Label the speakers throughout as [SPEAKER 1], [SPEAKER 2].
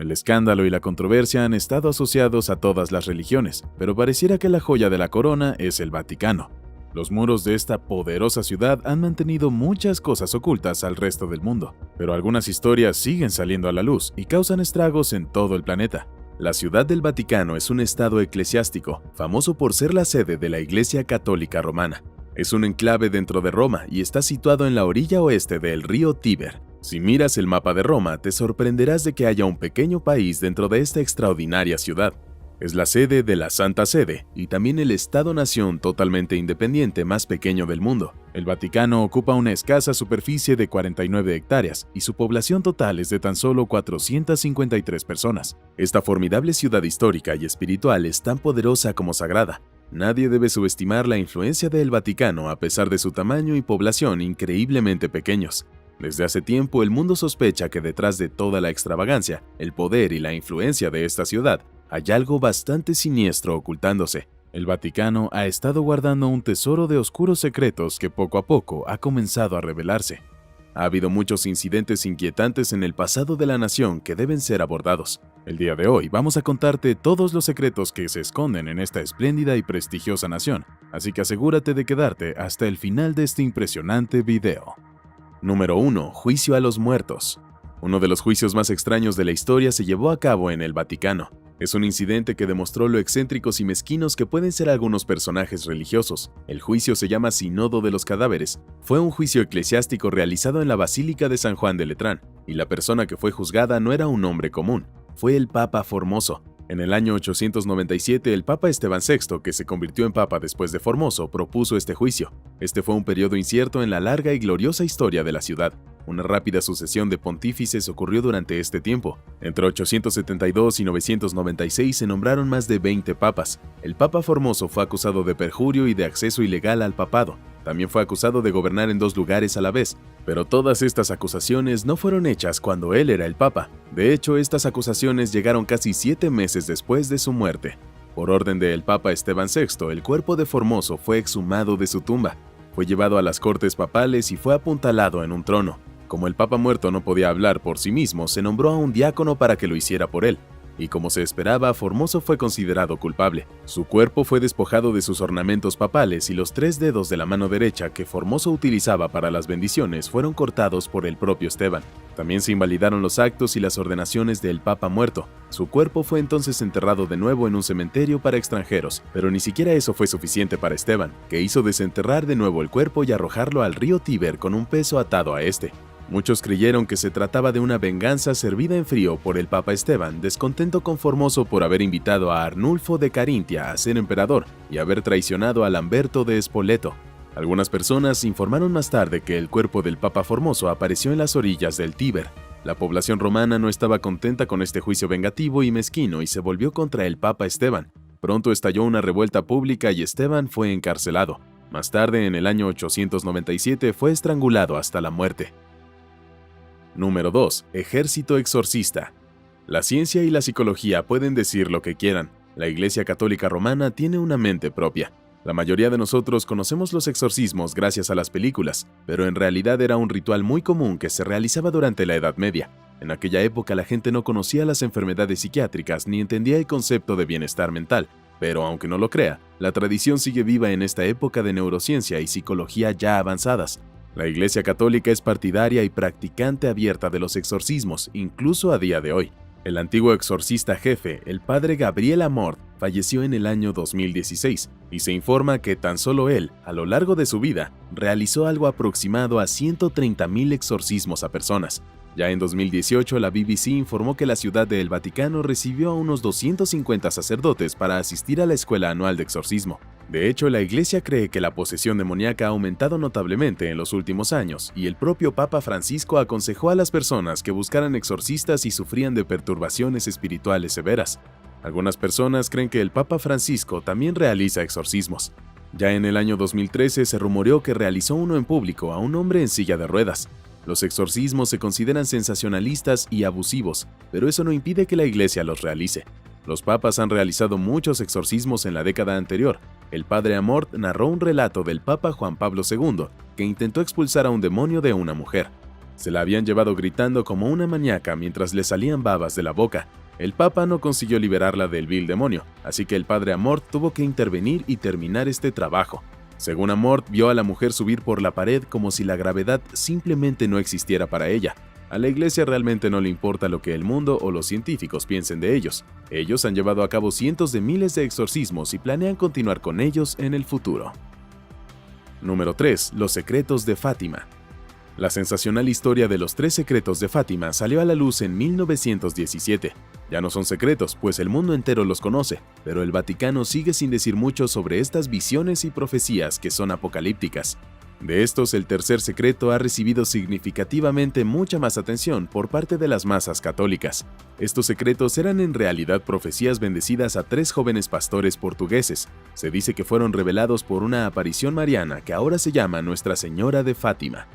[SPEAKER 1] El escándalo y la controversia han estado asociados a todas las religiones, pero pareciera que la joya de la corona es el Vaticano. Los muros de esta poderosa ciudad han mantenido muchas cosas ocultas al resto del mundo, pero algunas historias siguen saliendo a la luz y causan estragos en todo el planeta. La Ciudad del Vaticano es un estado eclesiástico, famoso por ser la sede de la Iglesia Católica Romana. Es un enclave dentro de Roma y está situado en la orilla oeste del río Tíber. Si miras el mapa de Roma, te sorprenderás de que haya un pequeño país dentro de esta extraordinaria ciudad. Es la sede de la Santa Sede y también el Estado-nación totalmente independiente más pequeño del mundo. El Vaticano ocupa una escasa superficie de 49 hectáreas y su población total es de tan solo 453 personas. Esta formidable ciudad histórica y espiritual es tan poderosa como sagrada. Nadie debe subestimar la influencia del Vaticano a pesar de su tamaño y población increíblemente pequeños. Desde hace tiempo el mundo sospecha que detrás de toda la extravagancia, el poder y la influencia de esta ciudad, hay algo bastante siniestro ocultándose. El Vaticano ha estado guardando un tesoro de oscuros secretos que poco a poco ha comenzado a revelarse. Ha habido muchos incidentes inquietantes en el pasado de la nación que deben ser abordados. El día de hoy vamos a contarte todos los secretos que se esconden en esta espléndida y prestigiosa nación, así que asegúrate de quedarte hasta el final de este impresionante video. Número 1. Juicio a los muertos. Uno de los juicios más extraños de la historia se llevó a cabo en el Vaticano. Es un incidente que demostró lo excéntricos y mezquinos que pueden ser algunos personajes religiosos. El juicio se llama Sínodo de los Cadáveres. Fue un juicio eclesiástico realizado en la Basílica de San Juan de Letrán, y la persona que fue juzgada no era un hombre común, fue el Papa Formoso. En el año 897, el Papa Esteban VI, que se convirtió en Papa después de Formoso, propuso este juicio. Este fue un periodo incierto en la larga y gloriosa historia de la ciudad. Una rápida sucesión de pontífices ocurrió durante este tiempo. Entre 872 y 996 se nombraron más de 20 papas. El Papa Formoso fue acusado de perjurio y de acceso ilegal al papado. También fue acusado de gobernar en 2 lugares a la vez, pero todas estas acusaciones no fueron hechas cuando él era el Papa. De hecho, estas acusaciones llegaron casi 7 meses después de su muerte. Por orden del Papa Esteban VI, el cuerpo de Formoso fue exhumado de su tumba. Fue llevado a las cortes papales y fue apuntalado en un trono. Como el Papa muerto no podía hablar por sí mismo, se nombró a un diácono para que lo hiciera por él. Y como se esperaba, Formoso fue considerado culpable. Su cuerpo fue despojado de sus ornamentos papales y los 3 dedos de la mano derecha que Formoso utilizaba para las bendiciones fueron cortados por el propio Esteban. También se invalidaron los actos y las ordenaciones del Papa muerto. Su cuerpo fue entonces enterrado de nuevo en un cementerio para extranjeros, pero ni siquiera eso fue suficiente para Esteban, que hizo desenterrar de nuevo el cuerpo y arrojarlo al río Tíber con un peso atado a este. Muchos creyeron que se trataba de una venganza servida en frío por el Papa Esteban, descontento con Formoso por haber invitado a Arnulfo de Carintia a ser emperador y haber traicionado a Lamberto de Spoleto. Algunas personas informaron más tarde que el cuerpo del Papa Formoso apareció en las orillas del Tíber. La población romana no estaba contenta con este juicio vengativo y mezquino y se volvió contra el Papa Esteban. Pronto estalló una revuelta pública y Esteban fue encarcelado. Más tarde, en el año 897, fue estrangulado hasta la muerte. Número 2. Ejército exorcista. La ciencia y la psicología pueden decir lo que quieran. La Iglesia Católica Romana tiene una mente propia. La mayoría de nosotros conocemos los exorcismos gracias a las películas, pero en realidad era un ritual muy común que se realizaba durante la Edad Media. En aquella época la gente no conocía las enfermedades psiquiátricas ni entendía el concepto de bienestar mental, pero aunque no lo crea, la tradición sigue viva en esta época de neurociencia y psicología ya avanzadas. La Iglesia Católica es partidaria y practicante abierta de los exorcismos, incluso a día de hoy. El antiguo exorcista jefe, el padre Gabriel Amort, falleció en el año 2016, y se informa que tan solo él, a lo largo de su vida, realizó algo aproximado a 130,000 exorcismos a personas. Ya en 2018, la BBC informó que la Ciudad del Vaticano recibió a unos 250 sacerdotes para asistir a la escuela anual de exorcismo. De hecho, la Iglesia cree que la posesión demoníaca ha aumentado notablemente en los últimos años, y el propio Papa Francisco aconsejó a las personas que buscaran exorcistas si sufrían de perturbaciones espirituales severas. Algunas personas creen que el Papa Francisco también realiza exorcismos. Ya en el año 2013 se rumoreó que realizó uno en público a un hombre en silla de ruedas. Los exorcismos se consideran sensacionalistas y abusivos, pero eso no impide que la Iglesia los realice. Los papas han realizado muchos exorcismos en la década anterior. El padre Amort narró un relato del Papa Juan Pablo II, que intentó expulsar a un demonio de una mujer. Se la habían llevado gritando como una maníaca mientras le salían babas de la boca. El Papa no consiguió liberarla del vil demonio, así que el padre Amort tuvo que intervenir y terminar este trabajo. Según Amort, vio a la mujer subir por la pared como si la gravedad simplemente no existiera para ella. A la iglesia realmente no le importa lo que el mundo o los científicos piensen de ellos. Ellos han llevado a cabo cientos de miles de exorcismos y planean continuar con ellos en el futuro. Número 3. Los secretos de Fátima. La sensacional historia de los 3 secretos de Fátima salió a la luz en 1917. Ya no son secretos, pues el mundo entero los conoce, pero el Vaticano sigue sin decir mucho sobre estas visiones y profecías que son apocalípticas. De estos, el tercer secreto ha recibido significativamente mucha más atención por parte de las masas católicas. Estos secretos eran en realidad profecías bendecidas a 3 jóvenes pastores portugueses. Se dice que fueron revelados por una aparición mariana que ahora se llama Nuestra Señora de Fátima.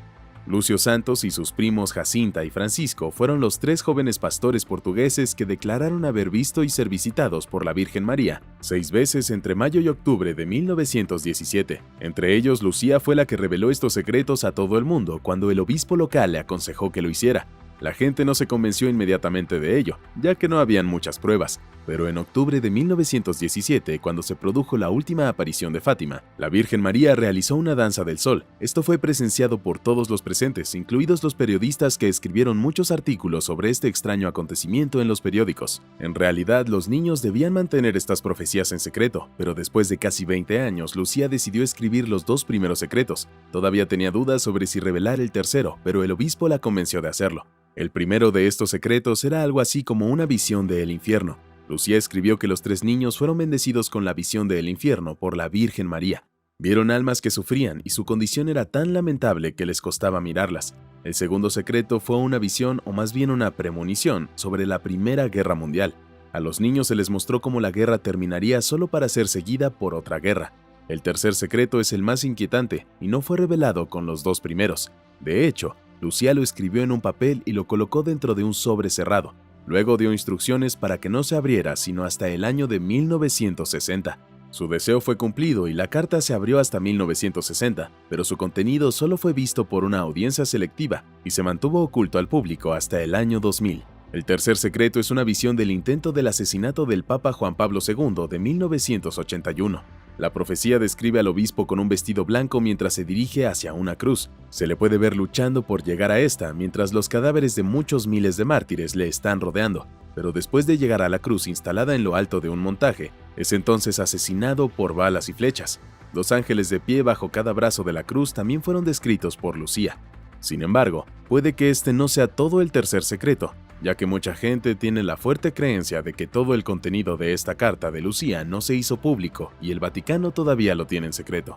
[SPEAKER 1] Lucio Santos y sus primos Jacinta y Francisco fueron los 3 jóvenes pastores portugueses que declararon haber visto y ser visitados por la Virgen María 6 veces entre mayo y octubre de 1917. Entre ellos, Lucía fue la que reveló estos secretos a todo el mundo cuando el obispo local le aconsejó que lo hiciera. La gente no se convenció inmediatamente de ello, ya que no habían muchas pruebas, pero en octubre de 1917, cuando se produjo la última aparición de Fátima, la Virgen María realizó una danza del sol. Esto fue presenciado por todos los presentes, incluidos los periodistas que escribieron muchos artículos sobre este extraño acontecimiento en los periódicos. En realidad, los niños debían mantener estas profecías en secreto, pero después de casi 20 años, Lucía decidió escribir los 2 primeros secretos. Todavía tenía dudas sobre si revelar el tercero, pero el obispo la convenció de hacerlo. El primero de estos secretos era algo así como una visión del infierno. Lucía escribió que los 3 niños fueron bendecidos con la visión del infierno por la Virgen María. Vieron almas que sufrían y su condición era tan lamentable que les costaba mirarlas. El segundo secreto fue una visión, o más bien una premonición, sobre la Primera Guerra Mundial. A los niños se les mostró cómo la guerra terminaría solo para ser seguida por otra guerra. El tercer secreto es el más inquietante y no fue revelado con los 2 primeros. De hecho, Lucía lo escribió en un papel y lo colocó dentro de un sobre cerrado. Luego dio instrucciones para que no se abriera sino hasta el año de 1960. Su deseo fue cumplido y la carta se abrió hasta 1960, pero su contenido solo fue visto por una audiencia selectiva y se mantuvo oculto al público hasta el año 2000. El tercer secreto es una visión del intento del asesinato del Papa Juan Pablo II de 1981. La profecía describe al obispo con un vestido blanco mientras se dirige hacia una cruz. Se le puede ver luchando por llegar a esta, mientras los cadáveres de muchos miles de mártires le están rodeando. Pero después de llegar a la cruz instalada en lo alto de un montaje, es entonces asesinado por balas y flechas. 2 ángeles de pie bajo cada brazo de la cruz también fueron descritos por Lucía. Sin embargo, puede que este no sea todo el tercer secreto, ya que mucha gente tiene la fuerte creencia de que todo el contenido de esta carta de Lucía no se hizo público y el Vaticano todavía lo tiene en secreto.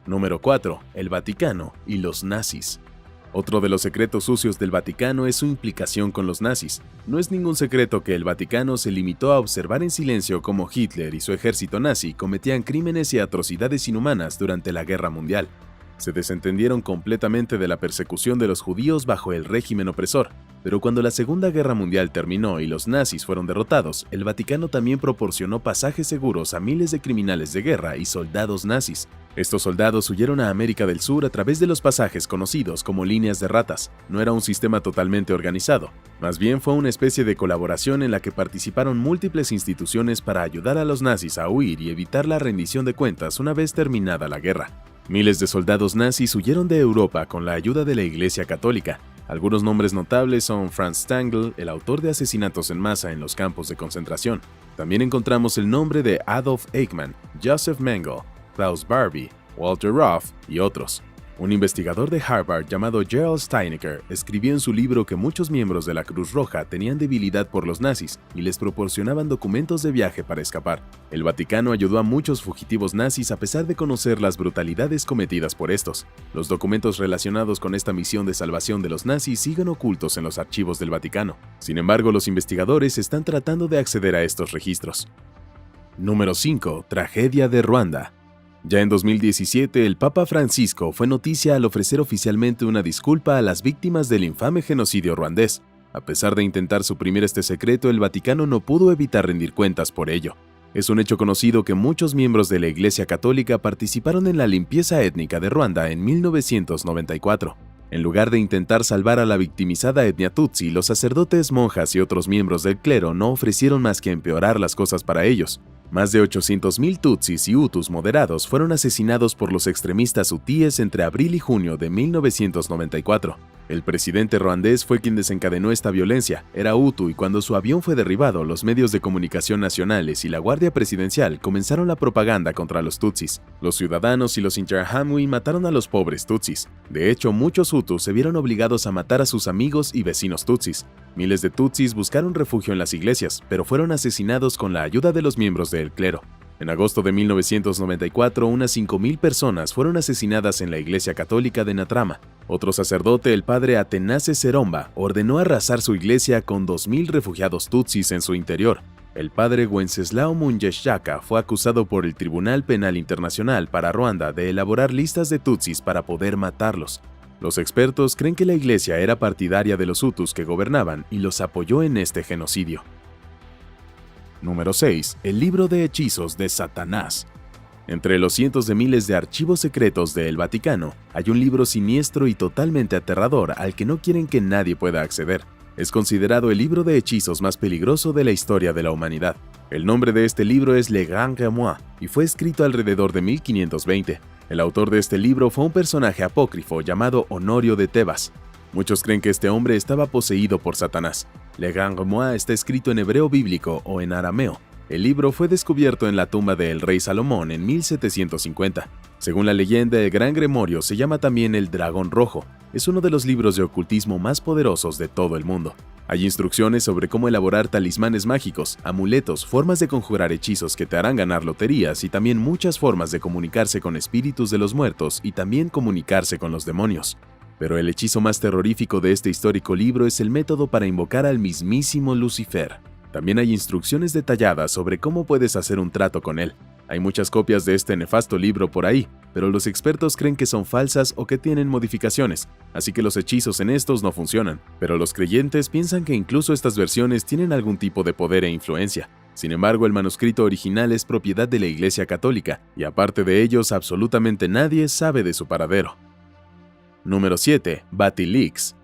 [SPEAKER 1] Número 4. El Vaticano y los nazis. Otro de los secretos sucios del Vaticano es su implicación con los nazis. No es ningún secreto que el Vaticano se limitó a observar en silencio cómo Hitler y su ejército nazi cometían crímenes y atrocidades inhumanas durante la Guerra Mundial. Se desentendieron completamente de la persecución de los judíos bajo el régimen opresor, pero cuando la Segunda Guerra Mundial terminó y los nazis fueron derrotados, el Vaticano también proporcionó pasajes seguros a miles de criminales de guerra y soldados nazis. Estos soldados huyeron a América del Sur a través de los pasajes conocidos como líneas de ratas. No era un sistema totalmente organizado, más bien fue una especie de colaboración en la que participaron múltiples instituciones para ayudar a los nazis a huir y evitar la rendición de cuentas una vez terminada la guerra. Miles de soldados nazis huyeron de Europa con la ayuda de la Iglesia Católica. Algunos nombres notables son Franz Stangl, el autor de asesinatos en masa en los campos de concentración. También encontramos el nombre de Adolf Eichmann, Joseph Mengele, Klaus Barbie, Walter Ruff y otros. Un investigador de Harvard llamado Gerald Steinecker escribió en su libro que muchos miembros de la Cruz Roja tenían debilidad por los nazis y les proporcionaban documentos de viaje para escapar. El Vaticano ayudó a muchos fugitivos nazis a pesar de conocer las brutalidades cometidas por estos. Los documentos relacionados con esta misión de salvación de los nazis siguen ocultos en los archivos del Vaticano. Sin embargo, los investigadores están tratando de acceder a estos registros. Número 5. Tragedia de Ruanda. Ya en 2017, el Papa Francisco fue noticia al ofrecer oficialmente una disculpa a las víctimas del infame genocidio ruandés. A pesar de intentar suprimir este secreto, el Vaticano no pudo evitar rendir cuentas por ello. Es un hecho conocido que muchos miembros de la Iglesia Católica participaron en la limpieza étnica de Ruanda en 1994. En lugar de intentar salvar a la victimizada etnia Tutsi, los sacerdotes, monjas y otros miembros del clero no ofrecieron más que empeorar las cosas para ellos. Más de 800.000 Tutsis y Hutus moderados fueron asesinados por los extremistas hutíes entre abril y junio de 1994. El presidente ruandés fue quien desencadenó esta violencia, era hutu, y cuando su avión fue derribado, los medios de comunicación nacionales y la Guardia Presidencial comenzaron la propaganda contra los Tutsis. Los ciudadanos y los Interahamwe mataron a los pobres Tutsis. De hecho, muchos Hutus se vieron obligados a matar a sus amigos y vecinos Tutsis. Miles de Tutsis buscaron refugio en las iglesias, pero fueron asesinados con la ayuda de los miembros del clero. En agosto de 1994, unas 5.000 personas fueron asesinadas en la iglesia católica de Natrama. Otro sacerdote, el padre Atenace Seromba, ordenó arrasar su iglesia con 2.000 refugiados tutsis en su interior. El padre Wenceslao Munyeshaka fue acusado por el Tribunal Penal Internacional para Ruanda de elaborar listas de tutsis para poder matarlos. Los expertos creen que la iglesia era partidaria de los hutus que gobernaban y los apoyó en este genocidio. Número 6. El libro de hechizos de Satanás. Entre los cientos de miles de archivos secretos del Vaticano, hay un libro siniestro y totalmente aterrador al que no quieren que nadie pueda acceder. Es considerado el libro de hechizos más peligroso de la historia de la humanidad. El nombre de este libro es Le Grand Grimoire y fue escrito alrededor de 1520. El autor de este libro fue un personaje apócrifo llamado Honorio de Tebas. Muchos creen que este hombre estaba poseído por Satanás. Le Grand Grimoire está escrito en hebreo bíblico o en arameo. El libro fue descubierto en la tumba del rey Salomón en 1750. Según la leyenda, el Gran Grimorio se llama también el Dragón Rojo. Es uno de los libros de ocultismo más poderosos de todo el mundo. Hay instrucciones sobre cómo elaborar talismanes mágicos, amuletos, formas de conjurar hechizos que te harán ganar loterías y también muchas formas de comunicarse con espíritus de los muertos y también comunicarse con los demonios. Pero el hechizo más terrorífico de este histórico libro es el método para invocar al mismísimo Lucifer. También hay instrucciones detalladas sobre cómo puedes hacer un trato con él. Hay muchas copias de este nefasto libro por ahí, pero los expertos creen que son falsas o que tienen modificaciones, así que los hechizos en estos no funcionan. Pero los creyentes piensan que incluso estas versiones tienen algún tipo de poder e influencia. Sin embargo, el manuscrito original es propiedad de la Iglesia Católica, y aparte de ellos, absolutamente nadie sabe de su paradero. Número 7. Vatileaks.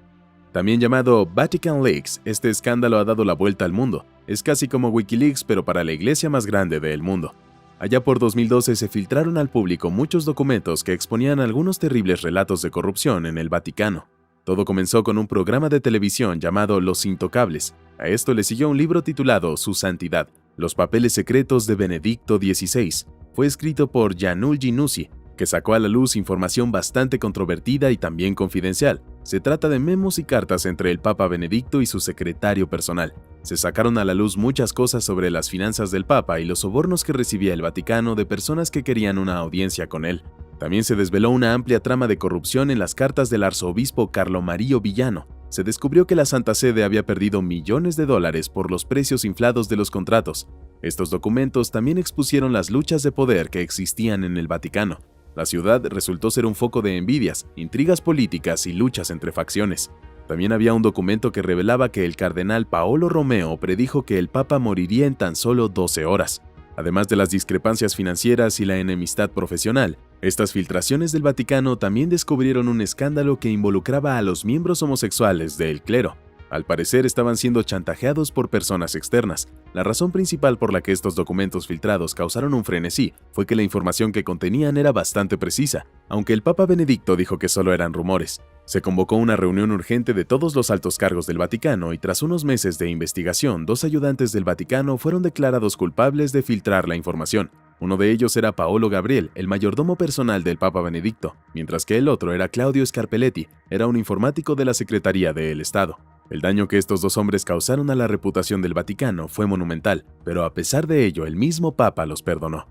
[SPEAKER 1] También llamado Vatican Leaks, este escándalo ha dado la vuelta al mundo. Es casi como Wikileaks, pero para la iglesia más grande del mundo. Allá por 2012 se filtraron al público muchos documentos que exponían algunos terribles relatos de corrupción en el Vaticano. Todo comenzó con un programa de televisión llamado Los Intocables. A esto le siguió un libro titulado Su Santidad, Los Papeles Secretos de Benedicto XVI. Fue escrito por Gianluigi Nuzzi, que sacó a la luz información bastante controvertida y también confidencial. Se trata de memos y cartas entre el Papa Benedicto y su secretario personal. Se sacaron a la luz muchas cosas sobre las finanzas del Papa y los sobornos que recibía el Vaticano de personas que querían una audiencia con él. También se desveló una amplia trama de corrupción en las cartas del arzobispo Carlo Mario Villano. Se descubrió que la Santa Sede había perdido millones de dólares por los precios inflados de los contratos. Estos documentos también expusieron las luchas de poder que existían en el Vaticano. La ciudad resultó ser un foco de envidias, intrigas políticas y luchas entre facciones. También había un documento que revelaba que el cardenal Paolo Romeo predijo que el Papa moriría en tan solo 12 horas. Además de las discrepancias financieras y la enemistad profesional, estas filtraciones del Vaticano también descubrieron un escándalo que involucraba a los miembros homosexuales del clero. Al parecer estaban siendo chantajeados por personas externas. La razón principal por la que estos documentos filtrados causaron un frenesí fue que la información que contenían era bastante precisa, aunque el Papa Benedicto dijo que solo eran rumores. Se convocó una reunión urgente de todos los altos cargos del Vaticano y tras unos meses de investigación, 2 ayudantes del Vaticano fueron declarados culpables de filtrar la información. Uno de ellos era Paolo Gabriel, el mayordomo personal del Papa Benedicto, mientras que el otro era Claudio Scarpelletti, era un informático de la Secretaría del Estado. El daño que estos 2 hombres causaron a la reputación del Vaticano fue monumental, pero a pesar de ello, el mismo Papa los perdonó.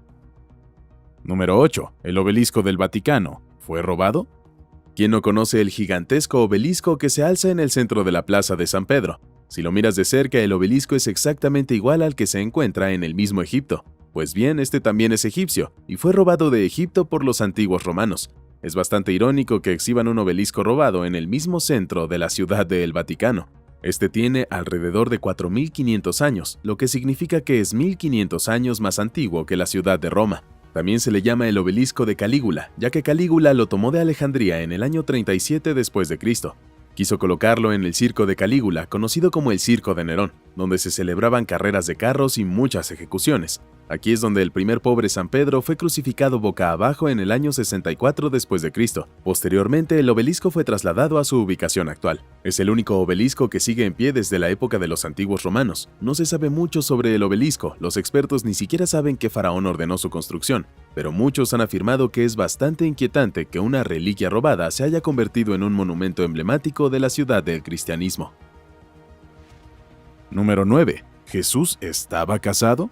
[SPEAKER 1] Número 8. El obelisco del Vaticano. ¿Fue robado? ¿Quién no conoce el gigantesco obelisco que se alza en el centro de la Plaza de San Pedro? Si lo miras de cerca, el obelisco es exactamente igual al que se encuentra en el mismo Egipto. Pues bien, este también es egipcio, y fue robado de Egipto por los antiguos romanos. Es bastante irónico que exhiban un obelisco robado en el mismo centro de la ciudad del Vaticano. Este tiene alrededor de 4.500 años, lo que significa que es 1.500 años más antiguo que la ciudad de Roma. También se le llama el obelisco de Calígula, ya que Calígula lo tomó de Alejandría en el año 37 después de Cristo. Quiso colocarlo en el circo de Calígula, conocido como el Circo de Nerón, donde se celebraban carreras de carros y muchas ejecuciones. Aquí es donde el primer pobre San Pedro fue crucificado boca abajo en el año 64 después de Cristo. Posteriormente, el obelisco fue trasladado a su ubicación actual. Es el único obelisco que sigue en pie desde la época de los antiguos romanos. No se sabe mucho sobre el obelisco, los expertos ni siquiera saben qué faraón ordenó su construcción, pero muchos han afirmado que es bastante inquietante que una reliquia robada se haya convertido en un monumento emblemático de la ciudad del cristianismo. Número 9. ¿Jesús estaba casado?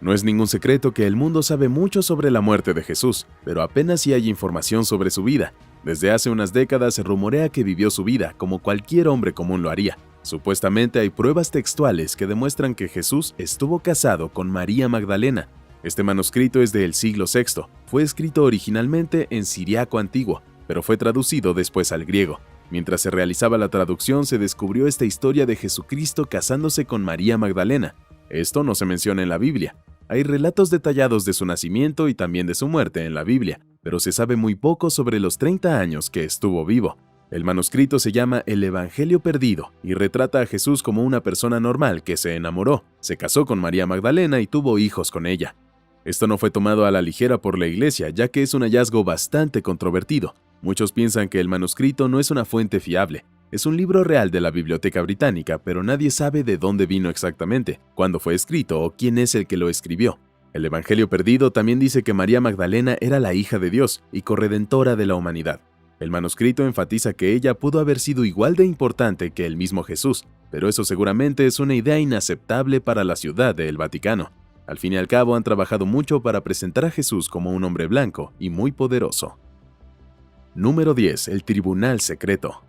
[SPEAKER 1] No es ningún secreto que el mundo sabe mucho sobre la muerte de Jesús, pero apenas si hay información sobre su vida. Desde hace unas décadas se rumorea que vivió su vida como cualquier hombre común lo haría. Supuestamente hay pruebas textuales que demuestran que Jesús estuvo casado con María Magdalena. Este manuscrito es del siglo VI. Fue escrito originalmente en siriaco antiguo, pero fue traducido después al griego. Mientras se realizaba la traducción, se descubrió esta historia de Jesucristo casándose con María Magdalena. Esto no se menciona en la Biblia. Hay relatos detallados de su nacimiento y también de su muerte en la Biblia, pero se sabe muy poco sobre los 30 años que estuvo vivo. El manuscrito se llama El Evangelio Perdido y retrata a Jesús como una persona normal que se enamoró, se casó con María Magdalena y tuvo hijos con ella. Esto no fue tomado a la ligera por la Iglesia, ya que es un hallazgo bastante controvertido. Muchos piensan que el manuscrito no es una fuente fiable. Es un libro real de la Biblioteca Británica, pero nadie sabe de dónde vino exactamente, cuándo fue escrito o quién es el que lo escribió. El Evangelio Perdido también dice que María Magdalena era la hija de Dios y corredentora de la humanidad. El manuscrito enfatiza que ella pudo haber sido igual de importante que el mismo Jesús, pero eso seguramente es una idea inaceptable para la ciudad del Vaticano. Al fin y al cabo han trabajado mucho para presentar a Jesús como un hombre blanco y muy poderoso. Número 10. El Tribunal Secreto.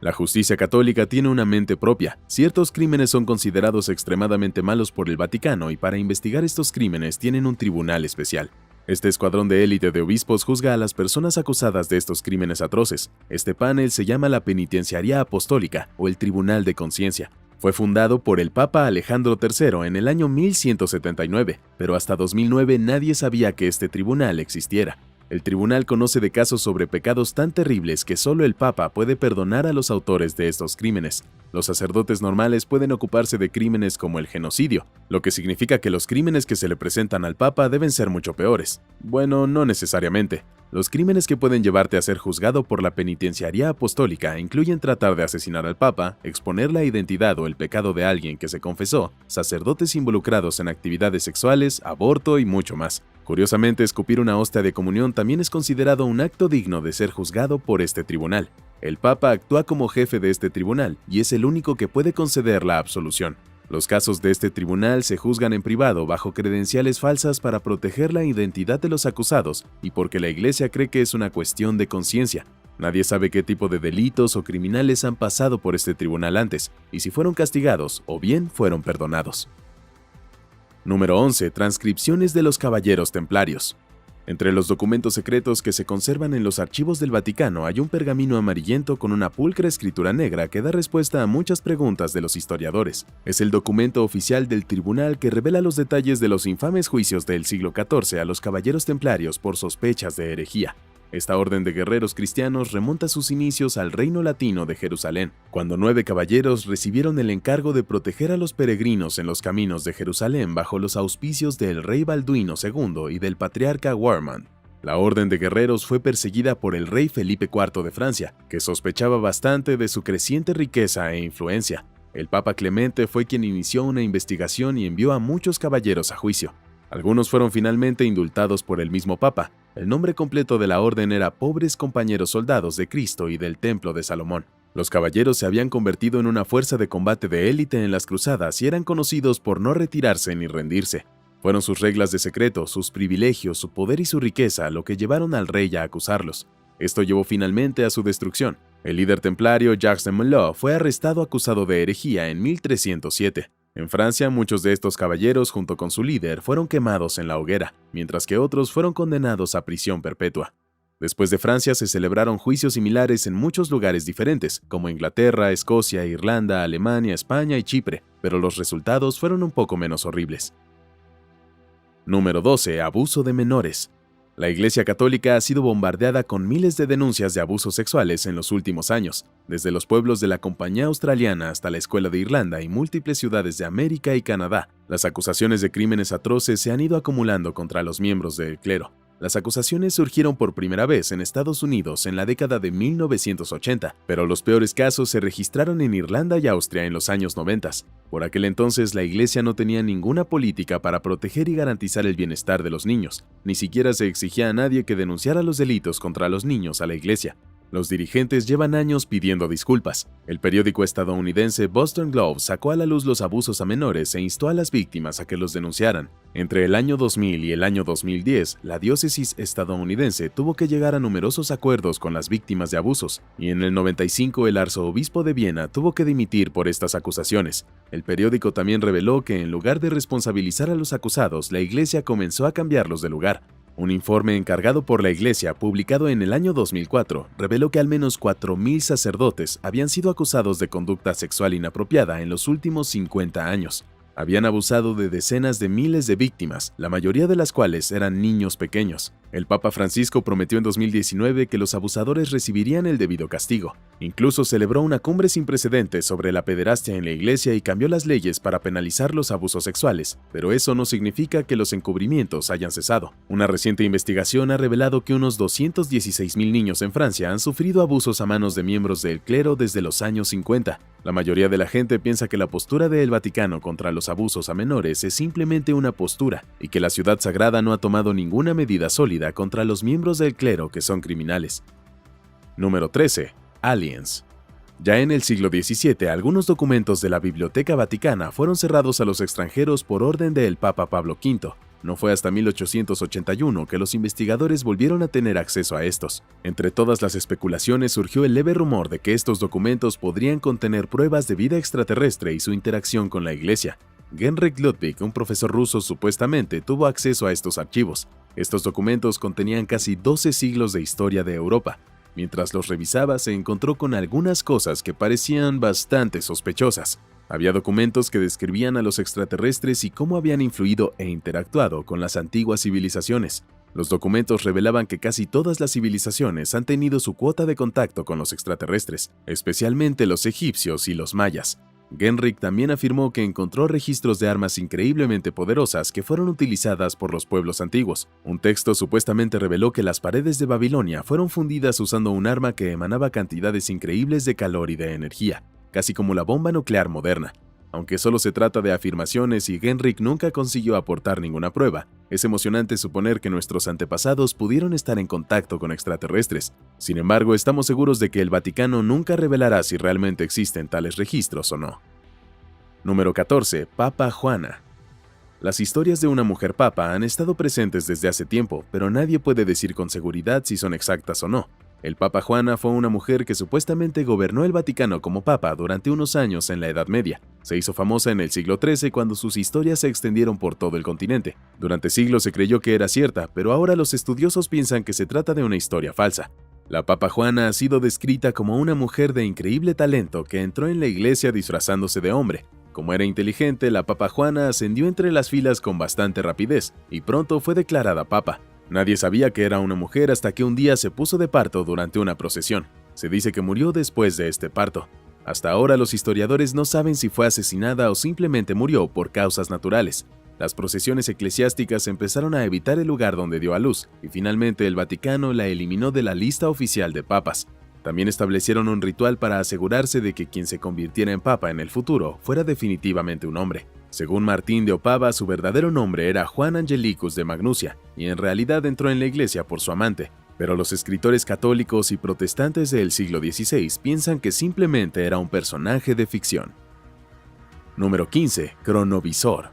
[SPEAKER 1] La justicia católica tiene una mente propia. Ciertos crímenes son considerados extremadamente malos por el Vaticano y para investigar estos crímenes tienen un tribunal especial. Este escuadrón de élite de obispos juzga a las personas acusadas de estos crímenes atroces. Este panel se llama la Penitenciaría Apostólica o el Tribunal de Conciencia. Fue fundado por el Papa Alejandro III en el año 1179, pero hasta 2009 nadie sabía que este tribunal existiera. El tribunal conoce de casos sobre pecados tan terribles que solo el Papa puede perdonar a los autores de estos crímenes. Los sacerdotes normales pueden ocuparse de crímenes como el genocidio, lo que significa que los crímenes que se le presentan al Papa deben ser mucho peores. Bueno, no necesariamente. Los crímenes que pueden llevarte a ser juzgado por la Penitenciaría Apostólica incluyen tratar de asesinar al Papa, exponer la identidad o el pecado de alguien que se confesó, sacerdotes involucrados en actividades sexuales, aborto y mucho más. Curiosamente, escupir una hostia de comunión también es considerado un acto digno de ser juzgado por este tribunal. El Papa actúa como jefe de este tribunal y es el único que puede conceder la absolución. Los casos de este tribunal se juzgan en privado bajo credenciales falsas para proteger la identidad de los acusados y porque la Iglesia cree que es una cuestión de conciencia. Nadie sabe qué tipo de delitos o criminales han pasado por este tribunal antes y si fueron castigados o bien fueron perdonados. Número 11. Transcripciones de los Caballeros Templarios. Entre los documentos secretos que se conservan en los archivos del Vaticano hay un pergamino amarillento con una pulcra escritura negra que da respuesta a muchas preguntas de los historiadores. Es el documento oficial del tribunal que revela los detalles de los infames juicios del siglo XIV a los Caballeros Templarios por sospechas de herejía. Esta orden de guerreros cristianos remonta sus inicios al Reino Latino de Jerusalén, cuando 9 caballeros recibieron el encargo de proteger a los peregrinos en los caminos de Jerusalén bajo los auspicios del rey Balduino II y del patriarca Warman. La orden de guerreros fue perseguida por el rey Felipe IV de Francia, que sospechaba bastante de su creciente riqueza e influencia. El Papa Clemente fue quien inició una investigación y envió a muchos caballeros a juicio. Algunos fueron finalmente indultados por el mismo Papa. El nombre completo de la orden era Pobres Compañeros Soldados de Cristo y del Templo de Salomón. Los caballeros se habían convertido en una fuerza de combate de élite en las cruzadas y eran conocidos por no retirarse ni rendirse. Fueron sus reglas de secreto, sus privilegios, su poder y su riqueza lo que llevaron al rey a acusarlos. Esto llevó finalmente a su destrucción. El líder templario Jacques de Molay fue arrestado acusado de herejía en 1307. En Francia, muchos de estos caballeros, junto con su líder, fueron quemados en la hoguera, mientras que otros fueron condenados a prisión perpetua. Después de Francia se celebraron juicios similares en muchos lugares diferentes, como Inglaterra, Escocia, Irlanda, Alemania, España y Chipre, pero los resultados fueron un poco menos horribles. Número 12. Abuso de menores. La Iglesia Católica ha sido bombardeada con miles de denuncias de abusos sexuales en los últimos años, desde los pueblos de la Compañía Australiana hasta la Escuela de Irlanda y múltiples ciudades de América y Canadá. Las acusaciones de crímenes atroces se han ido acumulando contra los miembros del clero. Las acusaciones surgieron por primera vez en Estados Unidos en la década de 1980, pero los peores casos se registraron en Irlanda y Austria en los años 90. Por aquel entonces, la Iglesia no tenía ninguna política para proteger y garantizar el bienestar de los niños. Ni siquiera se exigía a nadie que denunciara los delitos contra los niños a la Iglesia. Los dirigentes llevan años pidiendo disculpas. El periódico estadounidense Boston Globe sacó a la luz los abusos a menores e instó a las víctimas a que los denunciaran. Entre el año 2000 y el año 2010, la diócesis estadounidense tuvo que llegar a numerosos acuerdos con las víctimas de abusos, y en el 95 el arzobispo de Viena tuvo que dimitir por estas acusaciones. El periódico también reveló que en lugar de responsabilizar a los acusados, la Iglesia comenzó a cambiarlos de lugar. Un informe encargado por la Iglesia, publicado en el año 2004, reveló que al menos 4.000 sacerdotes habían sido acusados de conducta sexual inapropiada en los últimos 50 años. Habían abusado de decenas de miles de víctimas, la mayoría de las cuales eran niños pequeños. El Papa Francisco prometió en 2019 que los abusadores recibirían el debido castigo. Incluso celebró una cumbre sin precedentes sobre la pederastia en la Iglesia y cambió las leyes para penalizar los abusos sexuales, pero eso no significa que los encubrimientos hayan cesado. Una reciente investigación ha revelado que unos 216.000 niños en Francia han sufrido abusos a manos de miembros del clero desde los años 50. La mayoría de la gente piensa que la postura del Vaticano contra los abusos a menores es simplemente una postura y que la Ciudad Sagrada no ha tomado ninguna medida sólida contra los miembros del clero que son criminales. Número 13. Aliens. Ya en el siglo XVII, algunos documentos de la Biblioteca Vaticana fueron cerrados a los extranjeros por orden del Papa Pablo V. No fue hasta 1881 que los investigadores volvieron a tener acceso a estos. Entre todas las especulaciones surgió el leve rumor de que estos documentos podrían contener pruebas de vida extraterrestre y su interacción con la Iglesia. Heinrich Ludwig, un profesor ruso, supuestamente tuvo acceso a estos archivos. Estos documentos contenían casi 12 siglos de historia de Europa. Mientras los revisaba, se encontró con algunas cosas que parecían bastante sospechosas. Había documentos que describían a los extraterrestres y cómo habían influido e interactuado con las antiguas civilizaciones. Los documentos revelaban que casi todas las civilizaciones han tenido su cuota de contacto con los extraterrestres, especialmente los egipcios y los mayas. Heinrich también afirmó que encontró registros de armas increíblemente poderosas que fueron utilizadas por los pueblos antiguos. Un texto supuestamente reveló que las paredes de Babilonia fueron fundidas usando un arma que emanaba cantidades increíbles de calor y de energía, casi como la bomba nuclear moderna. Aunque solo se trata de afirmaciones y Heinrich nunca consiguió aportar ninguna prueba, es emocionante suponer que nuestros antepasados pudieron estar en contacto con extraterrestres. Sin embargo, estamos seguros de que el Vaticano nunca revelará si realmente existen tales registros o no. Número 14. Papa Juana. Las historias de una mujer papa han estado presentes desde hace tiempo, pero nadie puede decir con seguridad si son exactas o no. El Papa Juana fue una mujer que supuestamente gobernó el Vaticano como papa durante unos años en la Edad Media. Se hizo famosa en el siglo XIII cuando sus historias se extendieron por todo el continente. Durante siglos se creyó que era cierta, pero ahora los estudiosos piensan que se trata de una historia falsa. La Papa Juana ha sido descrita como una mujer de increíble talento que entró en la iglesia disfrazándose de hombre. Como era inteligente, la Papa Juana ascendió entre las filas con bastante rapidez y pronto fue declarada papa. Nadie sabía que era una mujer hasta que un día se puso de parto durante una procesión. Se dice que murió después de este parto. Hasta ahora los historiadores no saben si fue asesinada o simplemente murió por causas naturales. Las procesiones eclesiásticas empezaron a evitar el lugar donde dio a luz, y finalmente el Vaticano la eliminó de la lista oficial de papas. También establecieron un ritual para asegurarse de que quien se convirtiera en papa en el futuro fuera definitivamente un hombre. Según Martín de Opava, su verdadero nombre era Juan Angelicus de Magnusia, y en realidad entró en la iglesia por su amante. Pero los escritores católicos y protestantes del siglo XVI piensan que simplemente era un personaje de ficción. Número 15. Cronovisor.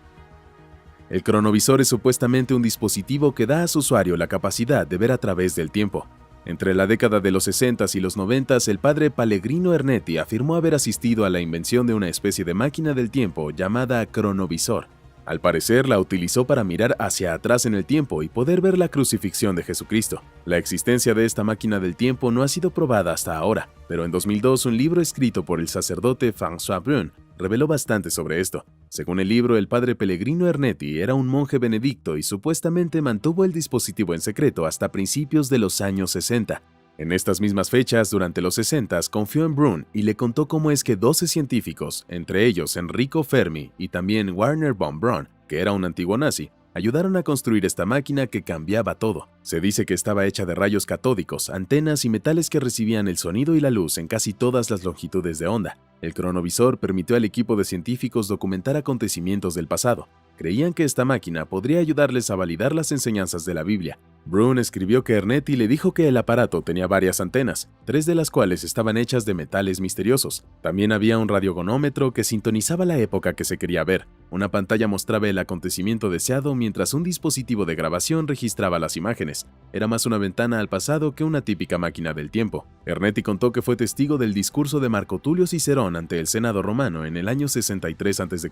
[SPEAKER 1] El cronovisor es supuestamente un dispositivo que da a su usuario la capacidad de ver a través del tiempo. Entre la década de los 60s y los 90s, el padre Pellegrino Ernetti afirmó haber asistido a la invención de una especie de máquina del tiempo llamada cronovisor. Al parecer, la utilizó para mirar hacia atrás en el tiempo y poder ver la crucifixión de Jesucristo. La existencia de esta máquina del tiempo no ha sido probada hasta ahora, pero en 2002 un libro escrito por el sacerdote François Brun reveló bastante sobre esto. Según el libro, el padre Pellegrino Ernetti era un monje benedicto y supuestamente mantuvo el dispositivo en secreto hasta principios de los años 60. En estas mismas fechas, durante los 60, confió en Brun y le contó cómo es que 12 científicos, entre ellos Enrico Fermi y también Werner von Braun, que era un antiguo nazi, ayudaron a construir esta máquina que cambiaba todo. Se dice que estaba hecha de rayos catódicos, antenas y metales que recibían el sonido y la luz en casi todas las longitudes de onda. El cronovisor permitió al equipo de científicos documentar acontecimientos del pasado. Creían que esta máquina podría ayudarles a validar las enseñanzas de la Biblia. Brun escribió que Ernetti le dijo que el aparato tenía varias antenas, 3 de las cuales estaban hechas de metales misteriosos. También había un radiogonómetro que sintonizaba la época que se quería ver. Una pantalla mostraba el acontecimiento deseado mientras un dispositivo de grabación registraba las imágenes. Era más una ventana al pasado que una típica máquina del tiempo. Ernetti contó que fue testigo del discurso de Marco Tulio Cicerón ante el Senado romano en el año 63 a.C.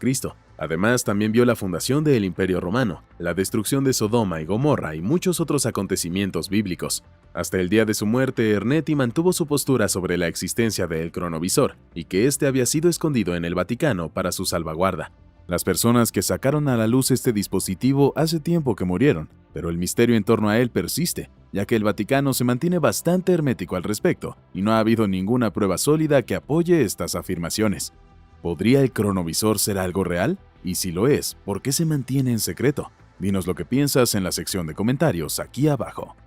[SPEAKER 1] Además, también vio la fundación del Imperio Romano, la destrucción de Sodoma y Gomorra y muchos otros acontecimientos bíblicos. Hasta el día de su muerte, Ernetti mantuvo su postura sobre la existencia del cronovisor y que éste había sido escondido en el Vaticano para su salvaguarda. Las personas que sacaron a la luz este dispositivo hace tiempo que murieron, pero el misterio en torno a él persiste, ya que el Vaticano se mantiene bastante hermético al respecto y no ha habido ninguna prueba sólida que apoye estas afirmaciones. ¿Podría el cronovisor ser algo real? Y si lo es, ¿por qué se mantiene en secreto? Dinos lo que piensas en la sección de comentarios aquí abajo.